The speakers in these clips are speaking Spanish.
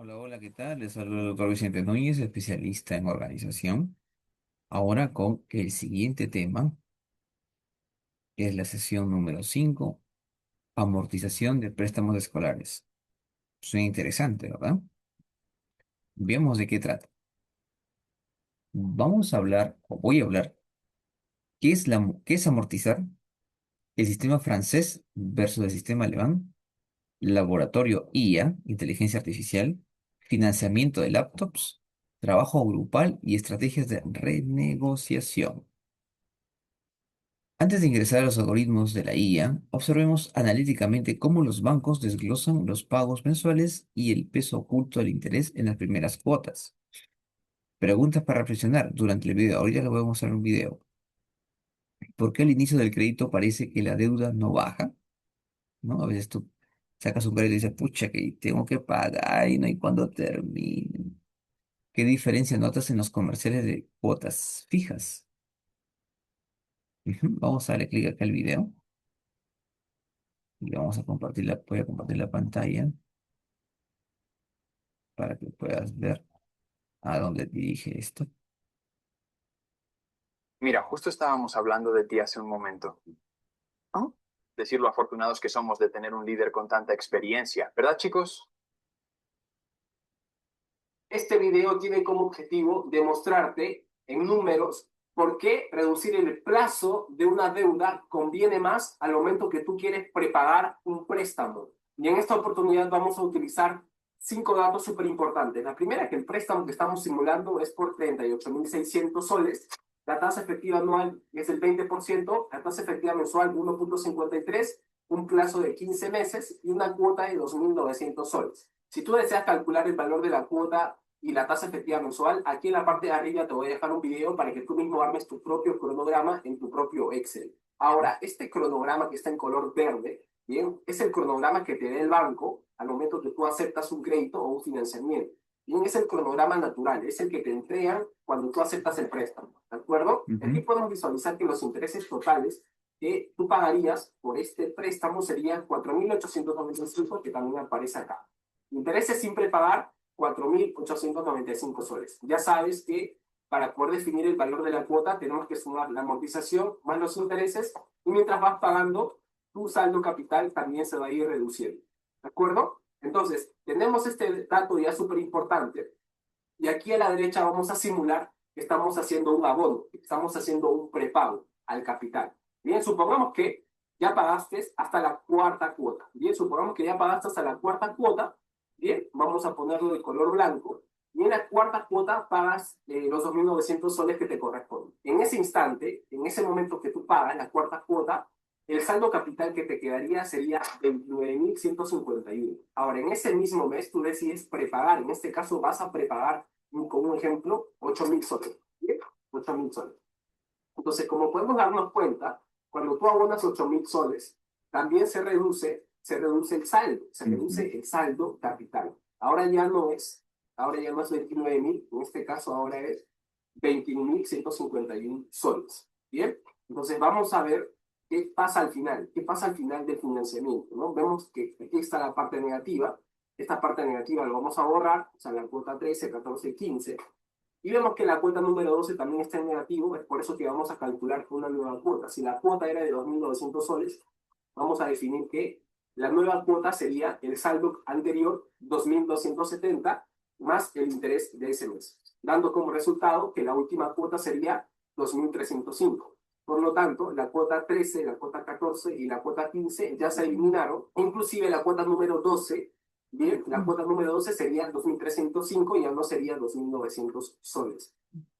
Hola, hola, ¿qué tal? Les saluda el doctor Vicente Núñez, especialista en organización. Ahora con el siguiente tema, que es la sesión número 5, amortización de préstamos escolares. Suena interesante, ¿verdad? Veamos de qué trata. Vamos a hablar, o voy a hablar, qué es amortizar, el sistema francés versus el sistema alemán, laboratorio IA, inteligencia artificial, financiamiento de laptops, trabajo grupal y estrategias de renegociación. Antes de ingresar a los algoritmos de la IA, observemos analíticamente cómo los bancos desglosan los pagos mensuales y el peso oculto del interés en las primeras cuotas. Preguntas para reflexionar durante el video. Ahorita les voy a mostrar un video. ¿Por qué al inicio del crédito parece que la deuda no baja? ¿No? A veces tú sacas un crédito y dices, pucha, que tengo que pagar y no hay cuándo termine. ¿Qué diferencia notas en los comerciales de cuotas fijas? Vamos a darle clic acá al video y vamos a compartir voy a compartir la pantalla para que puedas ver a dónde dirige esto. Mira, justo estábamos hablando de ti hace un momento. ¿No? Decir lo afortunados que somos de tener un líder con tanta experiencia, ¿verdad, chicos? Este video tiene como objetivo demostrarte en números por qué reducir el plazo de una deuda conviene más al momento que tú quieres prepagar un préstamo. Y en esta oportunidad vamos a utilizar 5 datos súper importantes. La primera, que el préstamo que estamos simulando es por 38.600 soles. La tasa efectiva anual es el 20%, la tasa efectiva mensual 1,53, un plazo de 15 meses y una cuota de 2.900 soles. Si tú deseas calcular el valor de la cuota y la tasa efectiva mensual, aquí en la parte de arriba te voy a dejar un video para que tú mismo armes tu propio cronograma en tu propio Excel. Ahora, este cronograma que está en color verde, bien, es el cronograma que te da el banco al momento que tú aceptas un crédito o un financiamiento. Bien, es el cronograma natural, es el que te entregan cuando tú aceptas el préstamo, ¿de acuerdo? Aquí Ujú. podemos visualizar que los intereses totales que tú pagarías por este préstamo serían 4.895, que también aparece acá. Intereses sin prepagar, 4.895 soles. Ya sabes que para poder definir el valor de la cuota tenemos que sumar la amortización más los intereses y mientras vas pagando, tu saldo capital también se va a ir reduciendo. ¿De acuerdo? Entonces, tenemos este dato ya súper importante y aquí a la derecha vamos a simular que estamos haciendo un abono, que estamos haciendo un prepago al capital. Bien, supongamos que ya pagaste hasta la cuarta cuota. Bien, supongamos que ya pagaste hasta la cuarta cuota. Bien, vamos a ponerlo de color blanco. Y en la cuarta cuota pagas los 2.900 soles que te corresponden. En ese instante, en ese momento que tú pagas la cuarta cuota, el saldo capital que te quedaría sería 29.151. Ahora, en ese mismo mes tú decides prepagar. En este caso vas a prepagar, como un ejemplo, 8.000 soles. ¿Bien? 8.000 soles. Entonces, como podemos darnos cuenta, cuando tú abonas 8.000 soles, también se reduce el saldo, se Ujú. reduce el saldo capital. Ahora ya no es 29.000, en este caso ahora es 21.151 soles. Bien, entonces vamos a ver qué pasa al final, qué pasa al final del financiamiento, ¿no? Vemos que aquí está la parte negativa, esta parte negativa la vamos a borrar, o sea, la cuota 13, 14, 15. Y vemos que la cuota número 12 también está en negativo, es por eso que vamos a calcular una nueva cuota. Si la cuota era de 2.900 soles, vamos a definir que la nueva cuota sería el saldo anterior, 2.270, más el interés de ese mes, dando como resultado que la última cuota sería 2.305. Por lo tanto, la cuota 13, la cuota 14 y la cuota 15 ya se eliminaron, inclusive la cuota número 12. Bien, la cuota número 12 sería 2.305 y ya no sería 2.900 soles.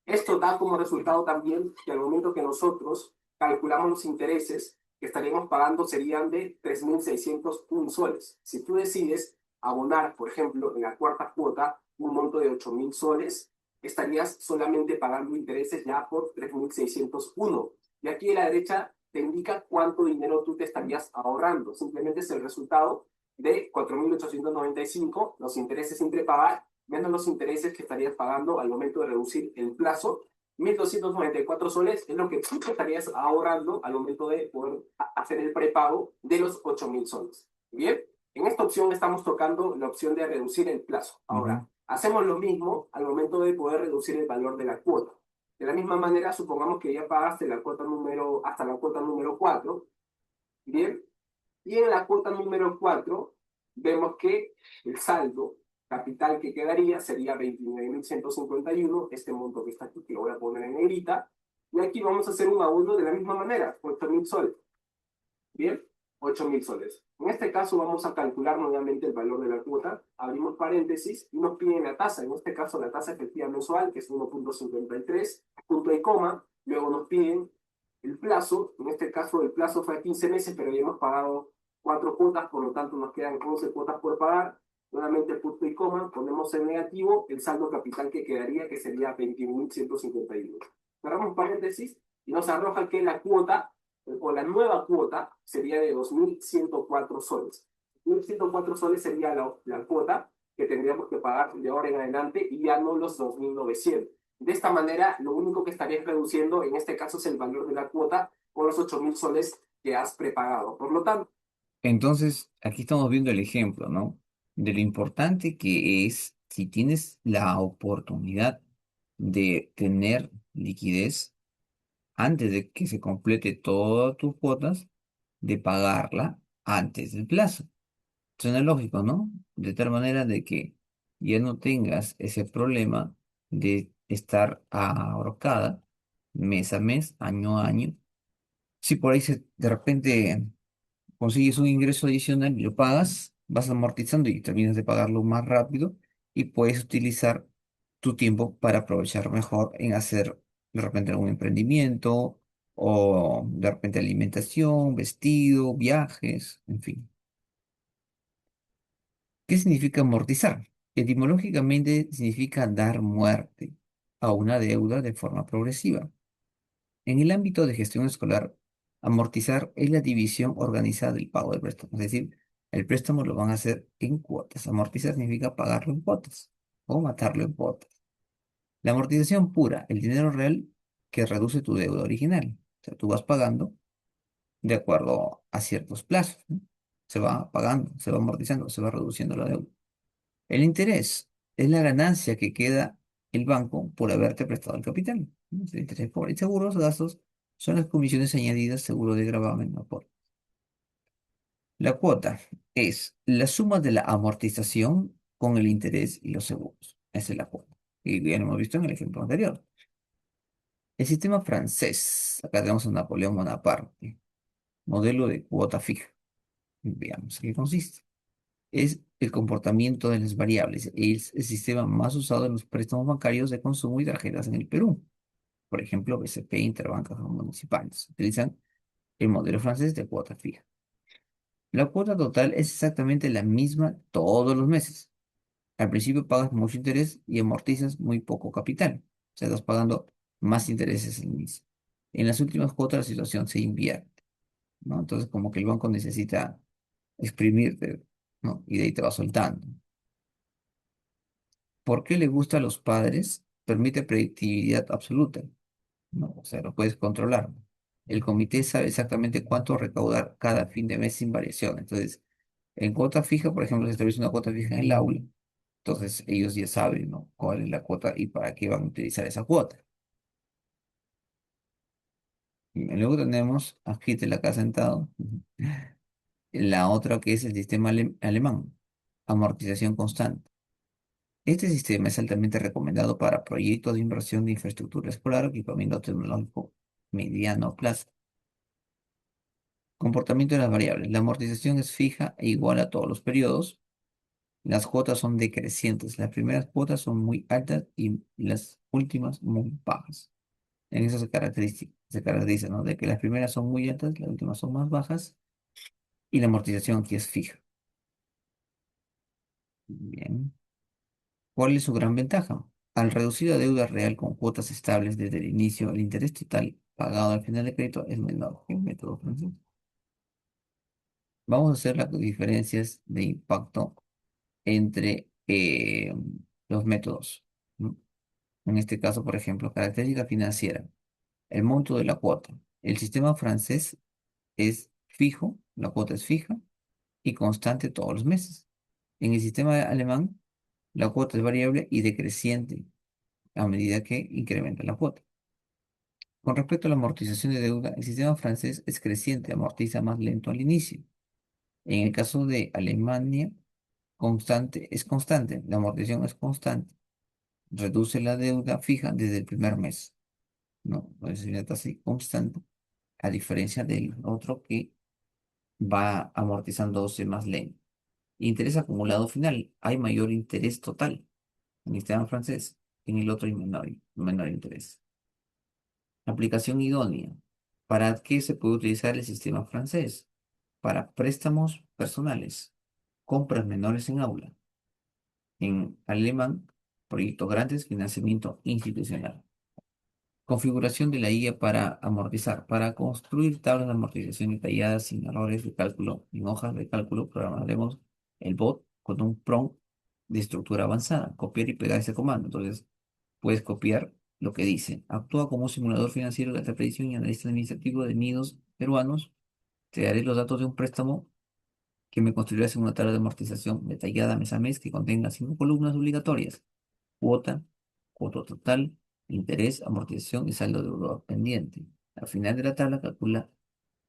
Esto da como resultado también que al momento que nosotros calculamos los intereses que estaríamos pagando serían de 3.601 soles. Si tú decides abonar, por ejemplo, en la cuarta cuota un monto de 8.000 soles, estarías solamente pagando intereses ya por 3.601. Y aquí a la derecha te indica cuánto dinero tú te estarías ahorrando. Simplemente es el resultado de 4.895, los intereses sin prepagar, menos los intereses que estarías pagando al momento de reducir el plazo. 1.294 soles es lo que tú te estarías ahorrando al momento de poder hacer el prepago de los 8.000 soles. Bien, en esta opción estamos tocando la opción de reducir el plazo. Ujú. Ahora, hacemos lo mismo al momento de poder reducir el valor de la cuota. De la misma manera, supongamos que ya pagaste la cuota número, hasta la cuota número 4, ¿bien? Y en la cuota número 4 vemos que el saldo capital que quedaría sería 29.151, este monto que está aquí, que lo voy a poner en negrita. Y aquí vamos a hacer un abono de la misma manera, 8.000 soles. Bien, 8.000 soles. En este caso vamos a calcular nuevamente el valor de la cuota, abrimos paréntesis y nos piden la tasa, en este caso la tasa efectiva mensual, que es 1,53, punto y coma, luego nos piden el plazo, en este caso el plazo fue a 15 meses, pero ya hemos pagado 4 cuotas, por lo tanto nos quedan 11 cuotas por pagar, nuevamente punto y coma, ponemos en negativo el saldo capital que quedaría, que sería 21.151. Cerramos paréntesis y nos arroja que la cuota o la nueva cuota sería de 2.104 soles. 1.104 soles sería la cuota que tendríamos que pagar de ahora en adelante y ya no los 2.900. De esta manera, lo único que estarías reduciendo en este caso es el valor de la cuota con los 8.000 soles que has prepagado. Por lo tanto, Entonces, aquí estamos viendo el ejemplo, ¿no? De lo importante que es, si tienes la oportunidad de tener liquidez antes de que se complete todas tus cuotas, de pagarla antes del plazo. Suena lógico, ¿no? De tal manera de que ya no tengas ese problema de estar ahorcada mes a mes, año a año. Si por ahí de repente consigues un ingreso adicional y lo pagas, vas amortizando y terminas de pagarlo más rápido y puedes utilizar tu tiempo para aprovechar mejor en hacer de repente algún emprendimiento o de repente alimentación, vestido, viajes, en fin. ¿Qué significa amortizar? Etimológicamente significa dar muerte a una deuda de forma progresiva. En el ámbito de gestión escolar, amortizar es la división organizada del pago del préstamo. Es decir, el préstamo lo van a hacer en cuotas. Amortizar significa pagarlo en cuotas o matarlo en cuotas. La amortización pura, el dinero real que reduce tu deuda original. O sea, tú vas pagando de acuerdo a ciertos plazos, ¿no? Se va pagando, se va amortizando, se va reduciendo la deuda. El interés es la ganancia que queda el banco por haberte prestado el capital, ¿no? El interés por el seguro, los gastos son las comisiones añadidas, seguro de gravamen o por. La cuota es la suma de la amortización con el interés y los seguros. Esa es la cuota. Y bien, lo hemos visto en el ejemplo anterior. El sistema francés, acá tenemos a Napoleón Bonaparte, modelo de cuota fija. Veamos en qué consiste. Es el comportamiento de las variables. Es el sistema más usado en los préstamos bancarios de consumo y tarjetas en el Perú. Por ejemplo, BCP, Interbancas o municipales. Utilizan el modelo francés de cuota fija. La cuota total es exactamente la misma todos los meses. Al principio pagas mucho interés y amortizas muy poco capital. O sea, estás pagando más intereses al inicio. En las últimas cuotas la situación se invierte, ¿no? Entonces, como que el banco necesita exprimirte, ¿no? Y de ahí te va soltando. ¿Por qué le gusta a los padres? Permite predictibilidad absoluta, ¿no? O sea, lo puedes controlar. El comité sabe exactamente cuánto recaudar cada fin de mes sin variación. Entonces, en cuota fija, por ejemplo, se establece una cuota fija en el aula. Entonces, ellos ya saben, ¿no? Cuál es la cuota y para qué van a utilizar esa cuota. Y luego tenemos, aquí te la acá sentado, la otra que es el sistema alemán, amortización constante. Este sistema es altamente recomendado para proyectos de inversión de infraestructura escolar o equipamiento tecnológico mediano plazo. Comportamiento de las variables. La amortización es fija e igual a todos los periodos. Las cuotas son decrecientes. Las primeras cuotas son muy altas y las últimas muy bajas. En eso se caracteriza, ¿no? De que las primeras son muy altas, las últimas son más bajas y la amortización aquí es fija. Bien. ¿Cuál es su gran ventaja? Al reducir la deuda real con cuotas estables desde el inicio, el interés total pagado al final del crédito es menor que el método francés. Vamos a hacer las diferencias de impacto entre los métodos, ¿no? En este caso, por ejemplo, característica financiera, el monto de la cuota. El sistema francés es fijo, la cuota es fija y constante todos los meses. En el sistema alemán, la cuota es variable y decreciente a medida que incrementa la cuota. Con respecto a la amortización de deuda, el sistema francés es creciente, amortiza más lento al inicio. En el caso de Alemania, es constante, la amortización es constante. Reduce la deuda fija desde el primer mes, ¿no? Es una tasa constante, a diferencia del otro que va amortizándose más lento. Interés acumulado final, hay mayor interés total en el sistema francés, en el otro hay menor interés. Aplicación idónea. ¿Para qué se puede utilizar el sistema francés? Para préstamos personales, compras menores en aula. En alemán, proyectos grandes, financiamiento institucional. Configuración de la IA para amortizar. Para construir tablas de amortización detalladas sin errores de cálculo en hojas de cálculo, programaremos el bot con un prompt de estructura avanzada. Copiar y pegar ese comando. Entonces, puedes copiar lo que dice. Actúa como un simulador financiero de alta predicción y analista administrativo de nidos peruanos. Te daré los datos de un préstamo que me construirás en una tabla de amortización detallada mes a mes que contenga 5 columnas obligatorias. Cuota, cuota total, interés, amortización y saldo de deudor pendiente. Al final de la tabla calcula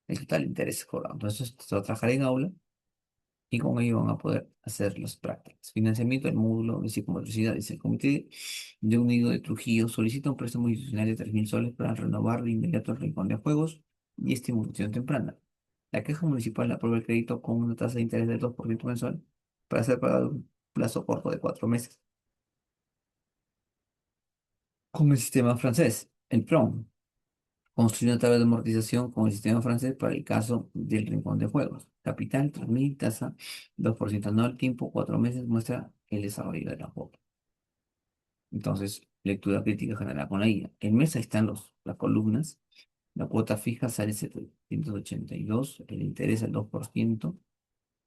el total interés cobrado. Entonces, esto se va a trabajar en aula y con ello van a poder hacer las prácticas. Financiamiento del módulo de psicomotricidad. Dice, el Comité de Unido de Trujillo solicita un préstamo institucional de 3.000 soles para renovar de inmediato el rincón de juegos y estimulación temprana. La queja municipal aprueba el crédito con una tasa de interés del 2% mensual para ser pagado en un plazo corto de 4 meses. Con el sistema francés, el PROM. Construye una tabla de amortización con el sistema francés para el caso del rincón de juegos. Capital, 3.000, tasa 2% anual, tiempo, 4 meses, muestra el desarrollo de la cuota. Entonces, lectura crítica general con la IA. El mes, ahí están las columnas. La cuota fija sale 782, el interés al 2%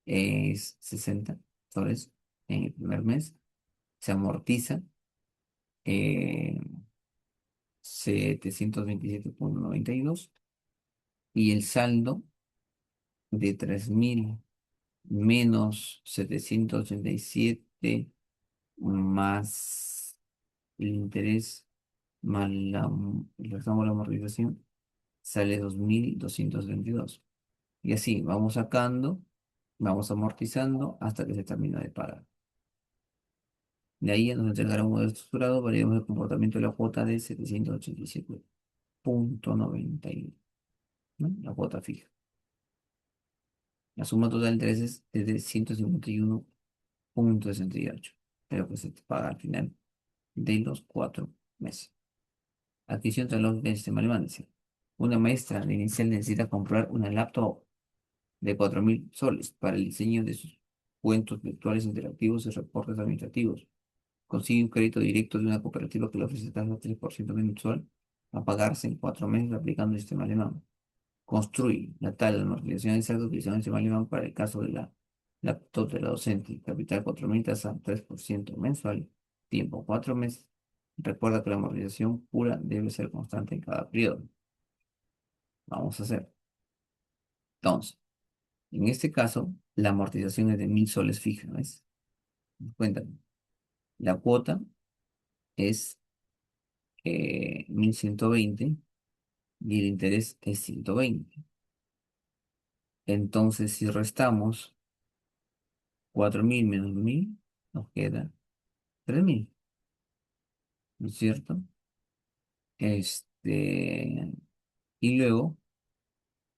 es 60 soles en el primer mes. Se amortiza eh, 727,92 y el saldo de 3.000 menos 787 más el interés más el restamos de la amortización sale 2.222. Y así vamos sacando, vamos amortizando hasta que se termina de pagar. De ahí nos entregará un modelo estructurado, variamos el comportamiento de la cuota de 787,91, ¿no? La cuota fija. La suma total de intereses es de 151,68, pero que se te paga al final de los 4 meses. Adquisición tecnológica del sistema alemán. Dice, una maestra de inicial necesita comprar una laptop de 4.000 soles para el diseño de sus cuentos virtuales interactivos y reportes administrativos. Consigue un crédito directo de una cooperativa que le ofrece tasa 3% mensual a pagarse en 4 meses aplicando el sistema alemán. Construye la tabla de amortización exacta utilizando el sistema alemán para el caso de la laptop de la docente. Capital 4.000, tasa 3% mensual. Tiempo 4 meses. Recuerda que la amortización pura debe ser constante en cada periodo. Vamos a hacer. Entonces, en este caso, la amortización es de 1.000 soles fija, ¿ves? Cuéntame. La cuota es 1.120 y el interés es 120. Entonces, si restamos 4.000 menos 1.000, nos queda 3.000, ¿no es cierto? Y luego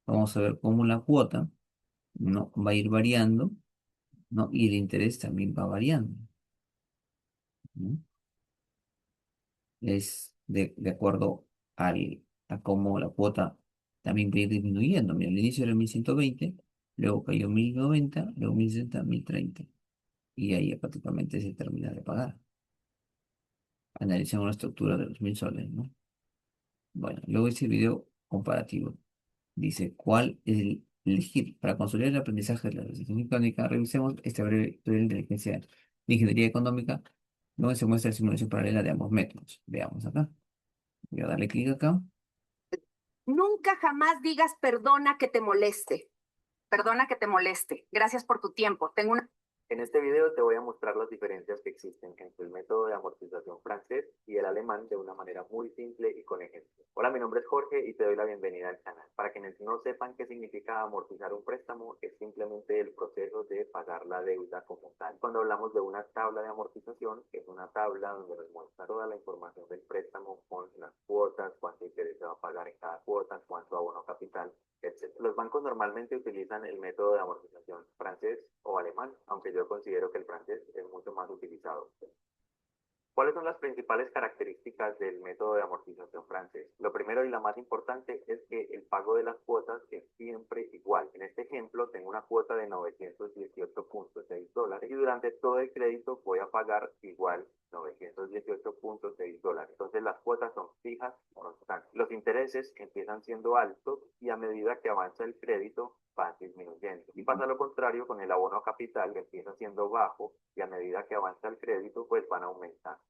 vamos a ver cómo la cuota, ¿no? Va a ir variando, ¿no? Y el interés también va variando, ¿no? Es de acuerdo a cómo la cuota también va a ir disminuyendo. Mira, al inicio era 1.120, luego cayó 1.090, luego 1.060, 1.030. Y ahí ya prácticamente se termina de pagar. Analicemos la estructura de los 1.000 soles, ¿no? Bueno, luego ese video comparativo. Dice, ¿cuál es el elegir? Para consolidar el aprendizaje de la legislación económica, revisemos este breve tutorial de inteligencia de ingeniería económica, donde se muestra la simulación paralela de ambos métodos. Veamos acá. Voy a darle clic acá. Nunca jamás digas perdona que te moleste. Perdona que te moleste. Gracias por tu tiempo. Tengo una... En este video te voy a mostrar las diferencias que existen entre el método de amortización francés y el alemán de una manera muy simple y con ejemplos. Hola, mi nombre es Jorge y te doy la bienvenida al canal. Para quienes no sepan qué significa amortizar un préstamo, es simplemente el proceso de pagar la deuda como tal. Cuando hablamos de una tabla de amortización, es una tabla donde nos muestra toda la información del préstamo con las cuotas, cuánto interés se va a pagar en cada cuota, cuánto abono capital, etc. Los bancos normalmente utilizan el método de amortización francés o alemán, aunque yo considero que el francés es mucho más utilizado. ¿Cuáles son las principales características del método de amortización francés? Lo primero y la más importante es que el pago de las cuotas es siempre igual. En este ejemplo tengo una cuota de $918.6 y durante todo el crédito voy a pagar igual $918.6. Entonces las cuotas son fijas y constantes. Los intereses empiezan siendo altos y a medida que avanza el crédito van disminuyendo. Y pasa lo contrario con el abono a capital, que empieza siendo bajo y a medida que avanza el crédito pues van aumentando.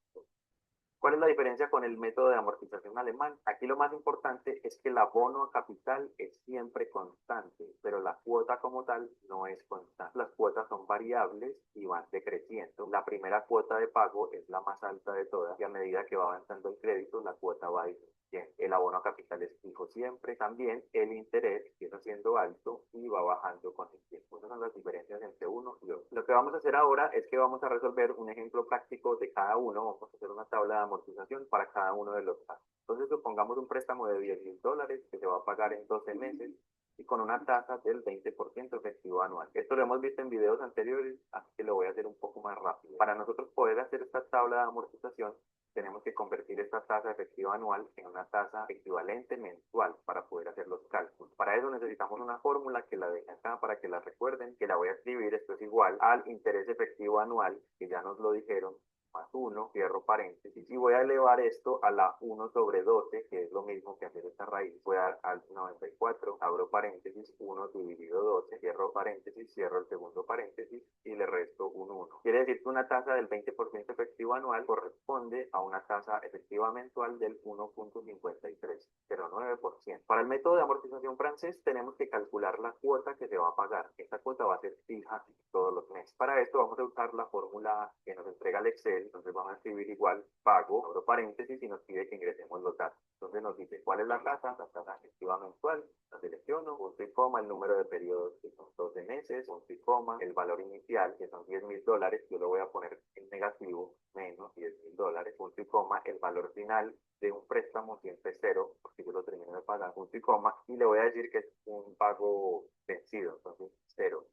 ¿Cuál es la diferencia con el método de amortización alemán? Aquí lo más importante es que el abono a capital es siempre constante, pero la cuota como tal no es constante. Las cuotas son variables y van decreciendo. La primera cuota de pago es la más alta de todas y a medida que va avanzando el crédito, la cuota va disminuyendo. El abono a capital es fijo siempre. También el interés empieza siendo alto y va bajando con el tiempo. Esas son las diferencias entre uno y otro. Lo que vamos a hacer ahora es que vamos a resolver un ejemplo práctico de cada uno. Vamos a hacer una tabla de amortización para cada uno de los casos. Entonces, supongamos un préstamo de $10,000 que se va a pagar en 12 meses y con una tasa del 20% efectivo anual. Esto lo hemos visto en videos anteriores, así que lo voy a hacer un poco más rápido. Para nosotros poder hacer esta tabla de amortización, tenemos que convertir esta tasa efectiva anual en una tasa equivalente mensual para poder hacer los cálculos. Para eso necesitamos una fórmula que la dejen acá para que la recuerden, que la voy a escribir. Esto es igual al interés efectivo anual, que ya nos lo dijeron, más 1, cierro paréntesis, y voy a elevar esto a la 1 sobre 12, que es lo mismo que hacer esta raíz. Voy a dar al 94, abro paréntesis, 1 dividido 12, cierro paréntesis, cierro el segundo paréntesis y le resto un 1. Quiere decir que una tasa del 20% efectivo anual corresponde a una tasa efectiva mensual del 1.5309%. Para el método de amortización francés tenemos que calcular la cuota que se va a pagar. Esta cuota va a ser fija todos los meses. Para esto vamos a usar la fórmula que nos entrega el Excel. Entonces vamos a escribir igual pago, abro paréntesis y nos pide que ingresemos los datos. Entonces nos dice cuál es la tasa efectiva mensual, la selecciono, punto y coma, el número de periodos que son 12 meses, punto y coma, el valor inicial que son $10,000, yo lo voy a poner en negativo, menos $10,000, punto y coma, el valor final de un préstamo siempre es cero, porque yo lo termino de pagar, punto y coma, y le voy a decir que es un pago vencido, entonces cero.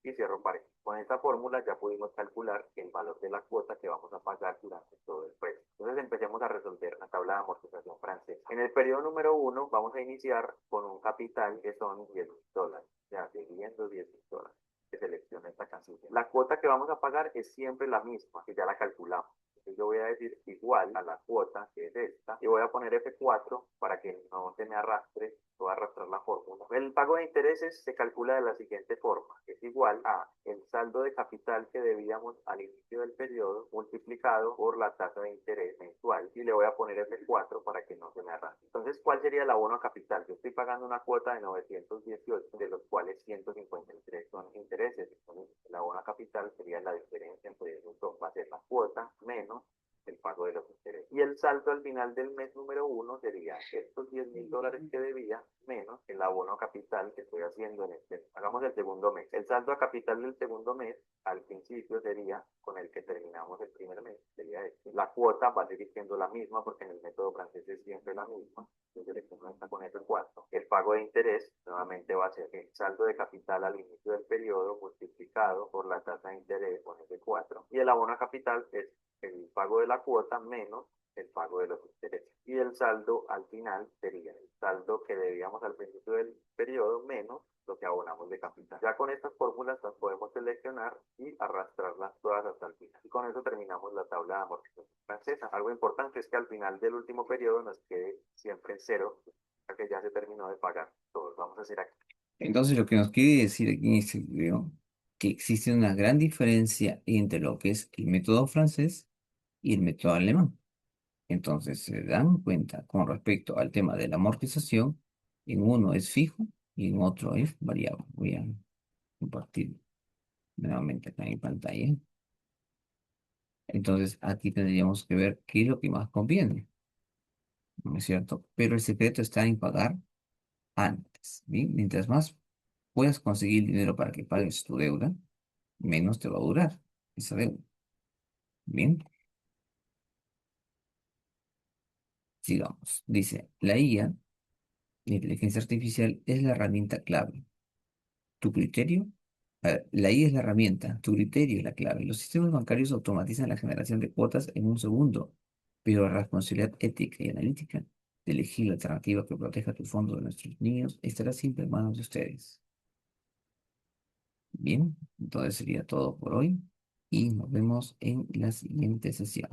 Y cierro paréntesis. Con esta fórmula ya pudimos calcular el valor de la cuota que vamos a pagar durante todo el préstamo. Entonces empecemos a resolver la tabla de amortización francesa. En el periodo número 1 vamos a iniciar con un capital que son $10,000, ya dividiendo $10,000. Que seleccione esta casilla. La cuota que vamos a pagar es siempre la misma, que ya la calculamos. Entonces yo voy a decir igual a la cuota, que es esta, y voy a poner F4 para que no se me arrastre, voy a arrastrar la fórmula. El pago de intereses se calcula de la siguiente forma, es igual a el saldo de capital que debíamos al inicio del periodo multiplicado por la tasa de interés mensual, y le voy a poner F4 para que no se me arrastre. Entonces, ¿cuál sería el abono a capital? Yo estoy pagando una cuota de 918, de los cuales 153 son intereses. Entonces, el abono a capital sería la diferencia entre esos dos, va a ser la cuota menos el pago de los intereses. Y el saldo al final del mes número 1 sería estos $10,000 que debía menos el abono a capital que estoy haciendo en este. Hagamos el segundo mes. El saldo a capital del segundo mes al principio sería con el que terminamos el primer mes, sería este. La cuota va a seguir siendo la misma porque en el método francés es siempre la misma. Entonces está con F4. El pago de interés nuevamente va a ser el saldo de capital al inicio del periodo multiplicado por la tasa de interés con F4. Y el abono a capital es el pago de la cuota menos el pago de los intereses. Y el saldo al final sería el saldo que debíamos al principio del periodo menos lo que abonamos de capital. Ya con estas fórmulas las podemos seleccionar y arrastrarlas todas hasta el final. Y con eso terminamos la tabla de amortización francesa. Algo importante es que al final del último periodo nos quede siempre en cero, ya que ya se terminó de pagar. Todos vamos a hacer aquí. Entonces, lo que nos quiere decir aquí en este video, que existe una gran diferencia entre lo que es el método francés y el método alemán. Entonces, se dan cuenta con respecto al tema de la amortización, en uno es fijo y en otro es variable. Voy a compartir. nuevamente acá en mi pantalla. Entonces aquí tendríamos que ver qué es lo que más conviene, ¿no es cierto? Pero el secreto está en pagar antes, ¿bien? Mientras más puedas conseguir dinero para que pagues tu deuda, menos te va a durar esa deuda, ¿bien? Sigamos. Dice, la IA, la inteligencia artificial, es la herramienta clave. Tu criterio, la IA es la herramienta, tu criterio es la clave. Los sistemas bancarios automatizan la generación de cuotas en un segundo, pero la responsabilidad ética y analítica de elegir la alternativa que proteja tu fondo de nuestros niños estará siempre en manos de ustedes. Bien, entonces sería todo por hoy y nos vemos en la siguiente sesión.